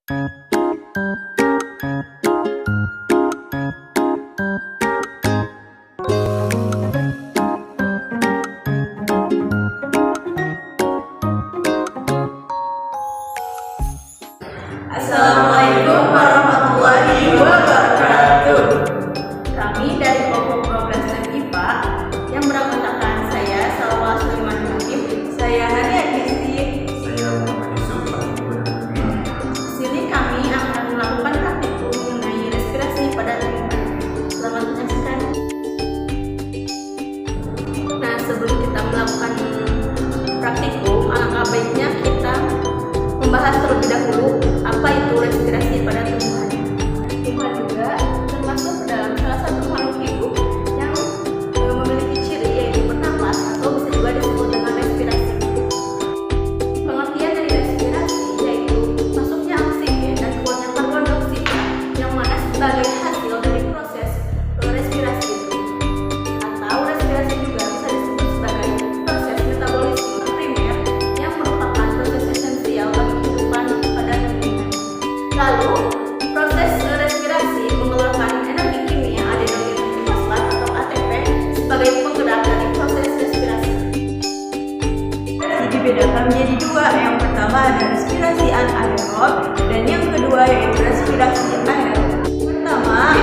Assalamualaikum warahmatullahi wabarakatuh. Kami dari kelompok 12 dan IPA yang beranggotakan saya Salwa Sulaiman Hakim, saya Hania Gizi, Saya Muhammad Yusuf. Di sini kami akan melakukan praktikum mengenai respirasi pada tumbuhan. Selamat menyaksikan. Nah, sebelum kita melakukan praktikum, alangkah baiknya kita membahas terlebih dahulu apa itu respirasi pada tumbuhan. Tumbuhan juga termasuk dalam salah satu makhluk hidup yang memiliki ciri yaitu bernapas atau bisa juga disebut dengan respirasi. Pengertian dari respirasi yaitu masuknya oksigen dan keluarnya karbon dioksida yang mana sebagai hasil dari proses respirasi itu. Atau respirasi juga bisa disebut sebagai proses metabolisme primer yang merupakan proses esensial bagi kehidupan pada tumbuhan. Lalu, proses respirasi mengeluarkan energi kimia adenogen trifosfat atau ATP sebagai penggerak dari proses respirasi. Dibedakan menjadi dua, yang pertama ada respirasi anaerob dan yang kedua yaitu respirasi aerob. Pertama,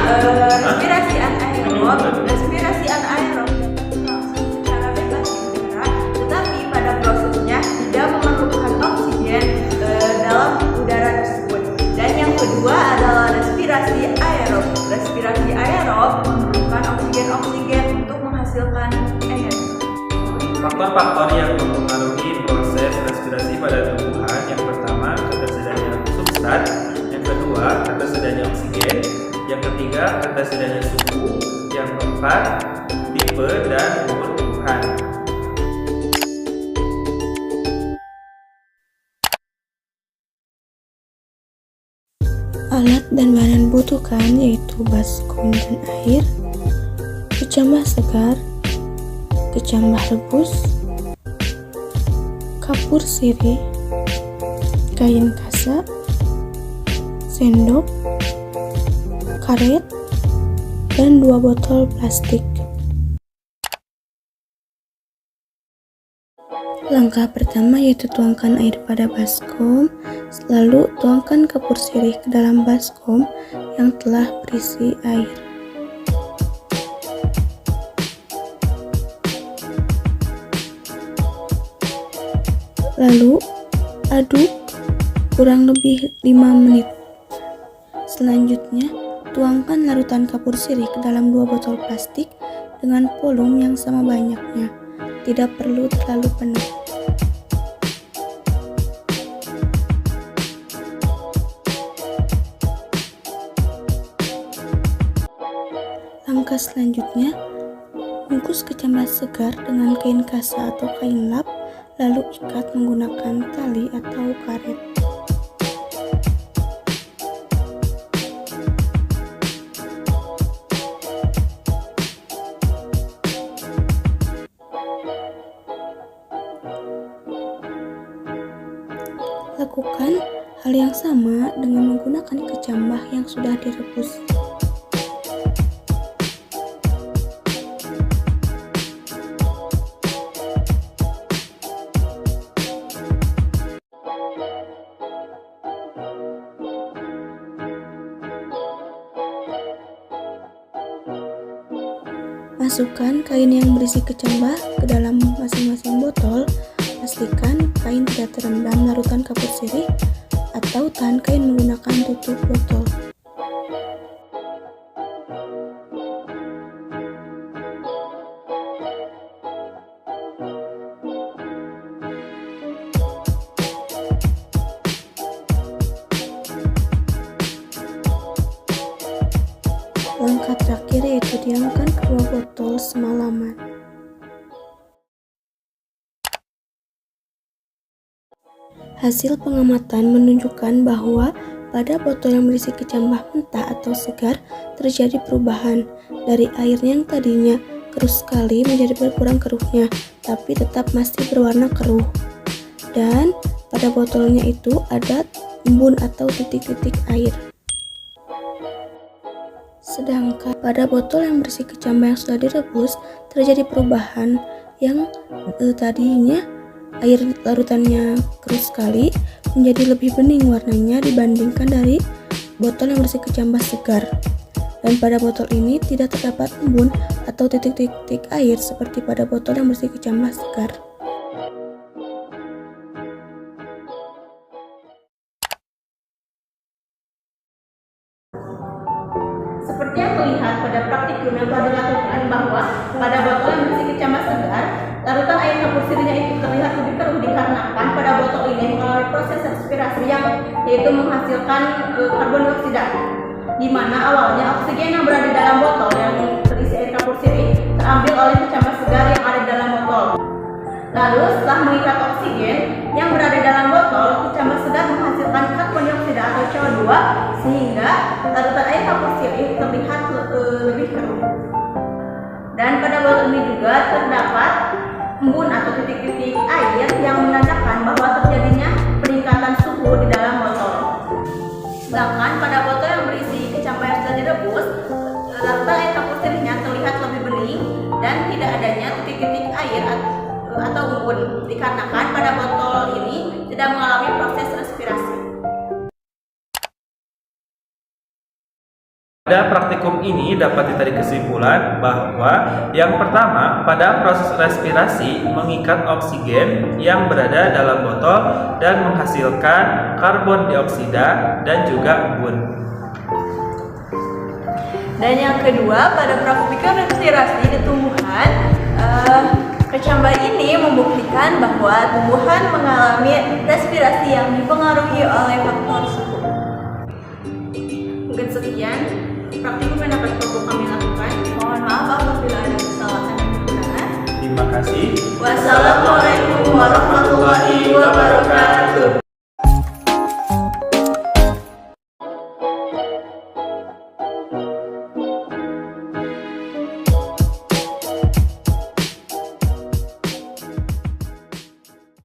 respirasi anaerob. Respirasi anaerob berlangsung secara bebas di udara, tetapi pada prosesnya tidak memerlukan oksigen dalam udara tersebut. Dan yang kedua adalah respirasi aerob. Respirasi aerob memerlukan oksigen untuk menghasilkan energi. Faktor-faktor yang mempengaruhi proses respirasi pada tumbuhan, yang pertama ketersediaan substrat, yang kedua ketersediaan oksigen, yang ketiga ketersediaan suhu, yang keempat tipe dan umur tumbuhan. Alat dan bahan yang dibutuhkan yaitu baskom dan air, kecambah segar, kecambah rebus, kapur sirih, kain kasa, sendok, karet, dan 2 botol plastik. Langkah pertama yaitu tuangkan air pada baskom, lalu tuangkan kapur sirih ke dalam baskom yang telah berisi air. Lalu aduk kurang lebih 5 menit. Selanjutnya, tuangkan larutan kapur sirih ke dalam 2 botol plastik dengan volume yang sama banyaknya. Tidak perlu terlalu penuh. Langkah selanjutnya, bungkus kecambah segar dengan kain kasa atau kain lap, lalu ikat menggunakan tali atau karet. Lakukan hal yang sama dengan menggunakan kecambah yang sudah direbus. Masukkan kain yang berisi kecambah ke dalam masing-masing botol. Pastikan kain tidak terendam larutan kapur sirih atau tahan kain menggunakan tutup botol. Langkah terakhir yaitu diamkan kedua botol semalaman. Hasil pengamatan menunjukkan bahwa pada botol yang berisi kecambah mentah atau segar terjadi perubahan dari air yang tadinya keruh sekali menjadi berkurang keruhnya, tapi tetap masih berwarna keruh. Dan pada botolnya itu ada embun atau titik-titik air. Sedangkan pada botol yang berisi kecambah yang sudah direbus, terjadi perubahan yang tadinya air larutannya keruh sekali menjadi lebih bening warnanya dibandingkan dari botol yang berisi kecambah segar. Dan pada botol ini tidak terdapat embun atau titik-titik air seperti pada botol yang berisi kecambah segar. Seperti yang terlihat pada praktikum yang telah dilakukan bahwa pada botol yang berisi kecambah segar, larutan air kapur sirihnya itu terlihat lebih keruh dikarenakan pada botol ini mengalami proses respirasi yang yaitu menghasilkan karbon dioksida, di mana awalnya oksigen yang berada di dalam botol yang terisi air kapur sirih terambil oleh kecambah segar yang ada di dalam botol. Lalu setelah mengikat oksigen yang berada di dalam botol, kecambah segar menghasilkan karbon dioksida atau CO2 sehingga larutan air kapur sirih terlihat lebih keruh. Dan pada botol ini juga terdapat embun atau titik-titik air yang menandakan bahwa terjadinya peningkatan suhu di dalam botol. Sedangkan pada botol yang berisi kecambah yang sudah direbus, larutan air kapur sirihnya terlihat lebih bening dan tidak adanya titik-titik air atau embun dikarenakan pada botol ini tidak mengalami proses respirasi. Pada praktikum ini dapat ditarik kesimpulan bahwa yang pertama, pada proses respirasi mengikat oksigen yang berada dalam botol dan menghasilkan karbon dioksida dan juga embun. Dan yang kedua, pada praktikum respirasi di tumbuhan, kecambah ini membuktikan bahwa tumbuhan mengalami respirasi yang dipengaruhi oleh faktor suhu. Mungkin sekian praktikum yang dapat kami lakukan.